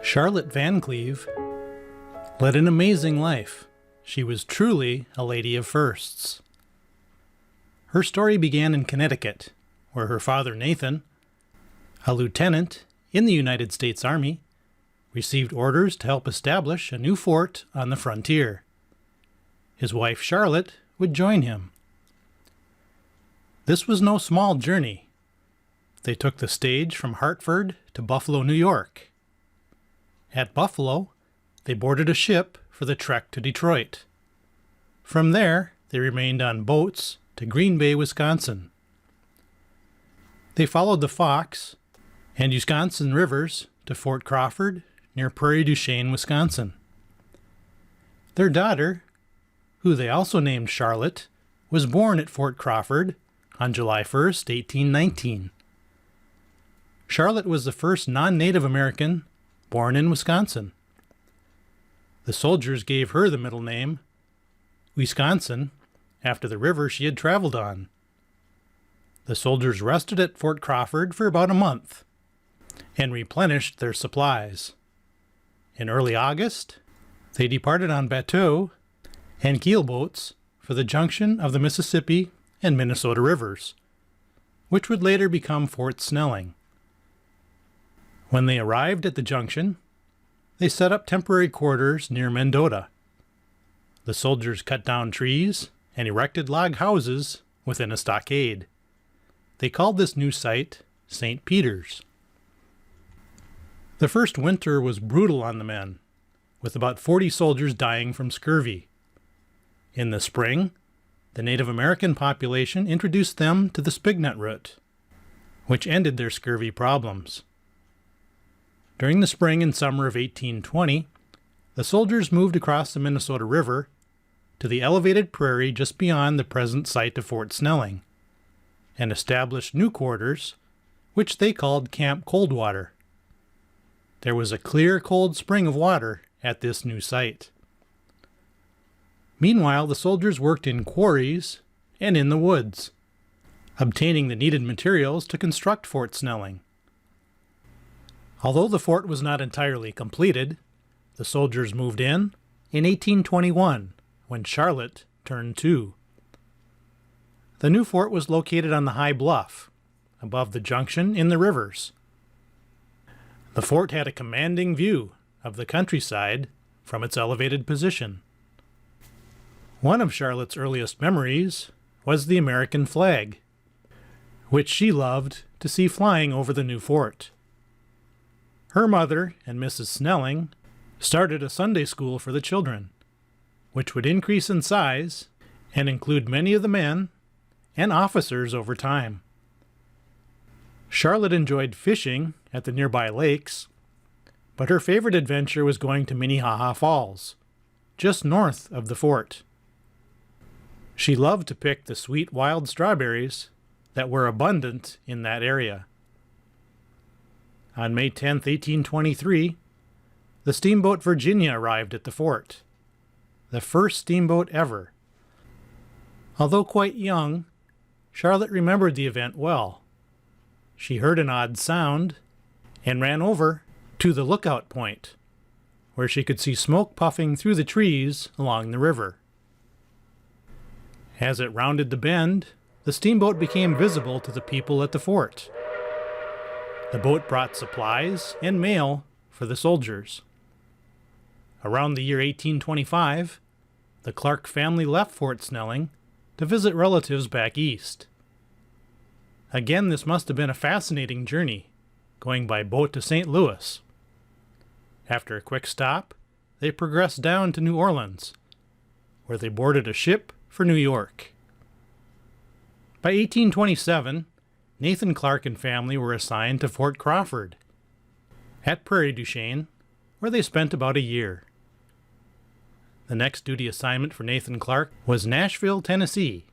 Charlotte Van Cleve led an amazing life. She was truly a lady of firsts. Her story began in Connecticut, where her father Nathan, a lieutenant in the United States Army, received orders to help establish a new fort on the frontier. His wife Charlotte would join him. This was no small journey. They took the stage from Hartford to Buffalo, New York. At Buffalo, they boarded a ship for the trek to Detroit. From there, they remained on boats to Green Bay, Wisconsin. They followed the Fox and Wisconsin rivers to Fort Crawford near Prairie du Chien, Wisconsin. Their daughter, who they also named Charlotte, was born at Fort Crawford on July 1st, 1819. Charlotte was the first non-Native American born in Wisconsin. The soldiers gave her the middle name, Wisconsin, after the river she had traveled on. The soldiers rested at Fort Crawford for about a month and replenished their supplies. In early August, they departed on bateaux and keelboats for the junction of the Mississippi and Minnesota rivers, which would later become Fort Snelling. When they arrived at the junction, they set up temporary quarters near Mendota. The soldiers cut down trees and erected log houses within a stockade. They called this new site St. Peter's. The first winter was brutal on the men, with about 40 soldiers dying from scurvy. In the spring, the Native American population introduced them to the spignut root, which ended their scurvy problems. During the spring and summer of 1820, the soldiers moved across the Minnesota River to the elevated prairie just beyond the present site of Fort Snelling and established new quarters, which they called Camp Coldwater. There was a clear, cold spring of water at this new site. Meanwhile, the soldiers worked in quarries and in the woods, obtaining the needed materials to construct Fort Snelling. Although the fort was not entirely completed, the soldiers moved in 1821, when Charlotte turned 2. The new fort was located on the high bluff, above the junction in the rivers. The fort had a commanding view of the countryside from its elevated position. One of Charlotte's earliest memories was the American flag, which she loved to see flying over the new fort. Her mother and Mrs. Snelling started a Sunday school for the children, which would increase in size and include many of the men and officers over time. Charlotte enjoyed fishing at the nearby lakes, but her favorite adventure was going to Minnehaha Falls, just north of the fort. She loved to pick the sweet wild strawberries that were abundant in that area. On May 10, 1823, the steamboat Virginia arrived at the fort, the first steamboat ever. Although quite young, Charlotte remembered the event well. She heard an odd sound and ran over to the lookout point, where she could see smoke puffing through the trees along the river. As it rounded the bend, the steamboat became visible to the people at the fort. The boat brought supplies and mail for the soldiers. Around the year 1825, the Clark family left Fort Snelling to visit relatives back east. Again, this must have been a fascinating journey, going by boat to St. Louis. After a quick stop, they progressed down to New Orleans, where they boarded a ship for New York. By 1827, Nathan Clark and family were assigned to Fort Crawford at Prairie du Chien, where they spent about a year. The next duty assignment for Nathan Clark was Nashville, Tennessee,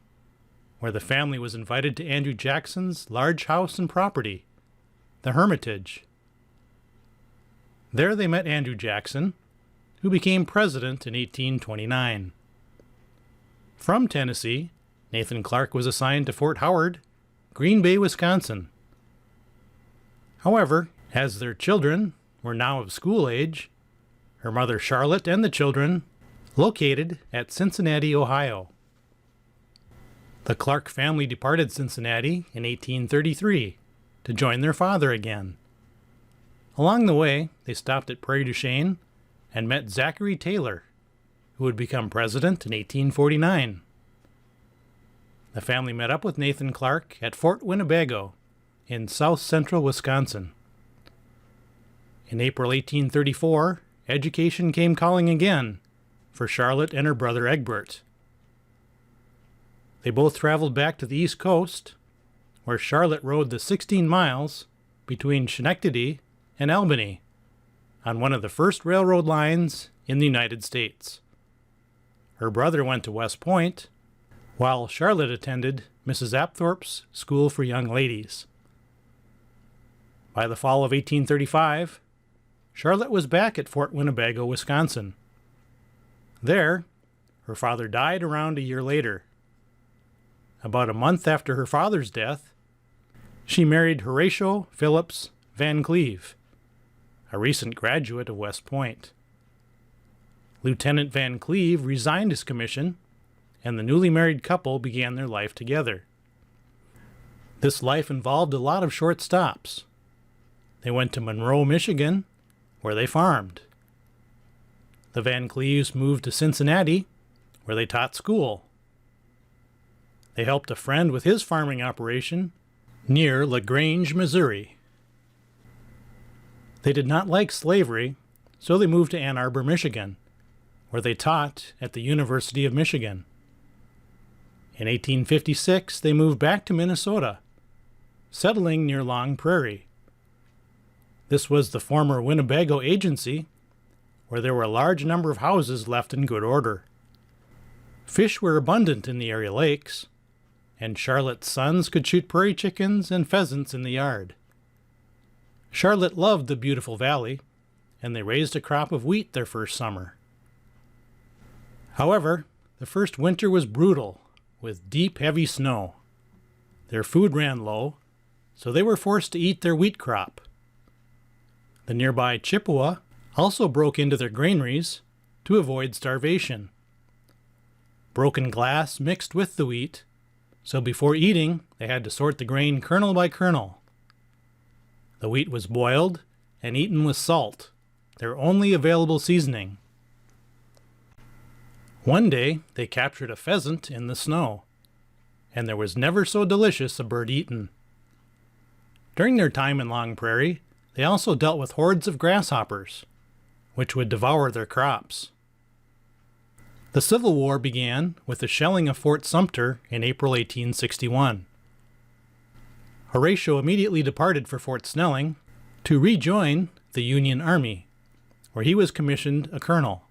where the family was invited to Andrew Jackson's large house and property, the Hermitage. There they met Andrew Jackson, who became president in 1829. From Tennessee, Nathan Clark was assigned to Fort Howard, Green Bay, Wisconsin. However, as their children were now of school age, her mother Charlotte and the children located at Cincinnati, Ohio. The Clark family departed Cincinnati in 1833 to join their father again. Along the way, they stopped at Prairie du Chien and met Zachary Taylor, who would become president in 1849. The family met up with Nathan Clark at Fort Winnebago in south-central Wisconsin. In April 1834, education came calling again for Charlotte and her brother Egbert. They both traveled back to the East Coast, where Charlotte rode the 16 miles between Schenectady and Albany on one of the first railroad lines in the United States. Her brother went to West Point, while Charlotte attended Mrs. Apthorp's School for Young Ladies. By the fall of 1835, Charlotte was back at Fort Winnebago, Wisconsin. There, her father died around a year later. About a month after her father's death, she married Horatio Phillips Van Cleve, a recent graduate of West Point. Lieutenant Van Cleve resigned his commission, and the newly married couple began their life together. This life involved a lot of short stops. They went to Monroe, Michigan, where they farmed. The Van Cleves moved to Cincinnati, where they taught school. They helped a friend with his farming operation near LaGrange, Missouri. They did not like slavery, so they moved to Ann Arbor, Michigan, where they taught at the University of Michigan. In 1856, they moved back to Minnesota, settling near Long Prairie. This was the former Winnebago Agency, where there were a large number of houses left in good order. Fish were abundant in the area lakes, and Charlotte's sons could shoot prairie chickens and pheasants in the yard. Charlotte loved the beautiful valley, and they raised a crop of wheat their first summer. However, the first winter was brutal, with deep, heavy snow. Their food ran low, so they were forced to eat their wheat crop. The nearby Chippewa also broke into their granaries to avoid starvation. Broken glass mixed with the wheat, so before eating, they had to sort the grain kernel by kernel. The wheat was boiled and eaten with salt, their only available seasoning. One day, they captured a pheasant in the snow, and there was never so delicious a bird eaten. During their time in Long Prairie, they also dealt with hordes of grasshoppers, which would devour their crops. The Civil War began with the shelling of Fort Sumter in April 1861. Horatio immediately departed for Fort Snelling to rejoin the Union Army, where he was commissioned a colonel.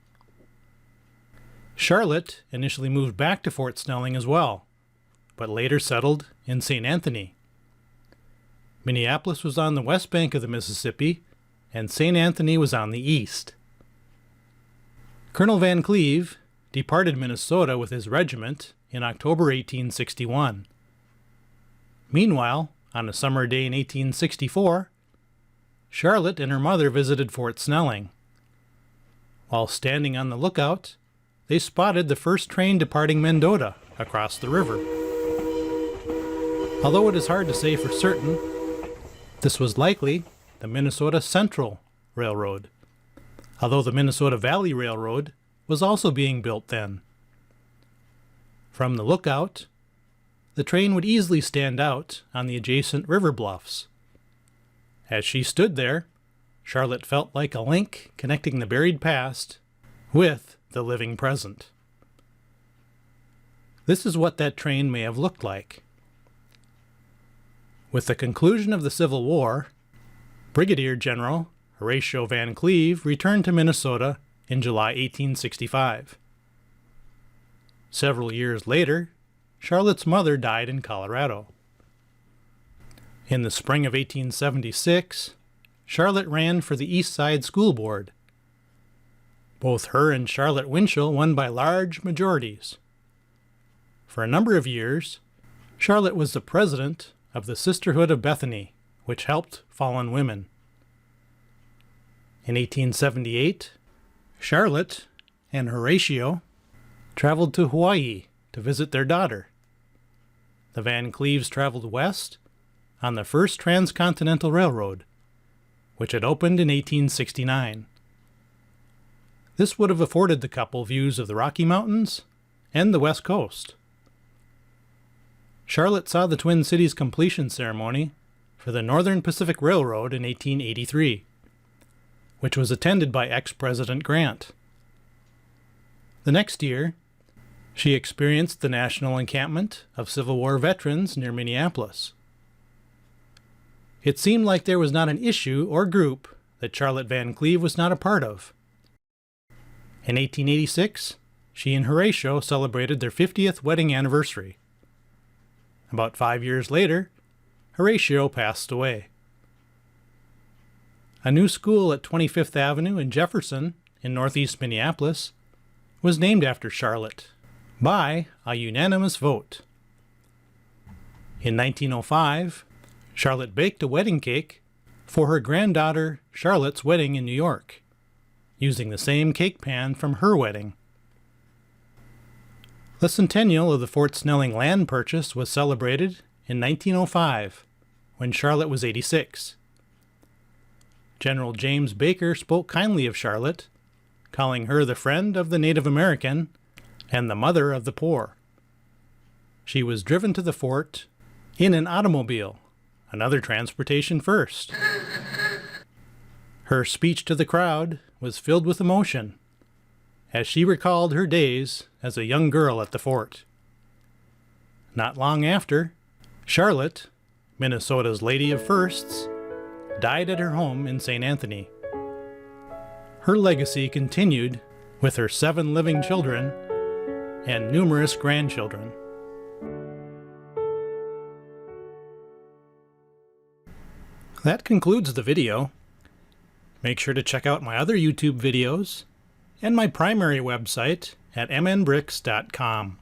Charlotte initially moved back to Fort Snelling as well, but later settled in St. Anthony. Minneapolis was on the west bank of the Mississippi, and St. Anthony was on the east. Colonel Van Cleve departed Minnesota with his regiment in October 1861. Meanwhile, on a summer day in 1864, Charlotte and her mother visited Fort Snelling. While standing on the lookout, they spotted the first train departing Mendota across the river. Although it is hard to say for certain, this was likely the Minnesota Central Railroad, although the Minnesota Valley Railroad was also being built then. From the lookout, the train would easily stand out on the adjacent river bluffs. As she stood there, Charlotte felt like a link connecting the buried past with the living present. This is what that train may have looked like. With the conclusion of the Civil War, Brigadier General Horatio Van Cleve returned to Minnesota in July 1865. Several years later, Charlotte's mother died in Colorado. In the spring of 1876, Charlotte ran for the East Side School Board. Both her and Charlotte Winchell won by large majorities. For a number of years, Charlotte was the president of the Sisterhood of Bethany, which helped fallen women. In 1878, Charlotte and Horatio traveled to Hawaii to visit their daughter. The Van Cleves traveled west on the first transcontinental railroad, which had opened in 1869. This would have afforded the couple views of the Rocky Mountains and the West Coast. Charlotte saw the Twin Cities completion ceremony for the Northern Pacific Railroad in 1883, which was attended by ex-President Grant. The next year, she experienced the national encampment of Civil War veterans near Minneapolis. It seemed like there was not an issue or group that Charlotte Van Cleve was not a part of. In 1886, she and Horatio celebrated their 50th wedding anniversary. About 5 years later, Horatio passed away. A new school at 25th Avenue in Jefferson, in northeast Minneapolis, was named after Charlotte by a unanimous vote. In 1905, Charlotte baked a wedding cake for her granddaughter Charlotte's wedding in New York, using the same cake pan from her wedding. The centennial of the Fort Snelling land purchase was celebrated in 1905, when Charlotte was 86. General James Baker spoke kindly of Charlotte, calling her the friend of the Native American and the mother of the poor. She was driven to the fort in an automobile, another transportation first. Her speech to the crowd was filled with emotion, as she recalled her days as a young girl at the fort. Not long after, Charlotte, Minnesota's Lady of Firsts, died at her home in St. Anthony. Her legacy continued with her 7 living children and numerous grandchildren. That concludes the video. Make sure to check out my other YouTube videos and my primary website at mnbricks.com.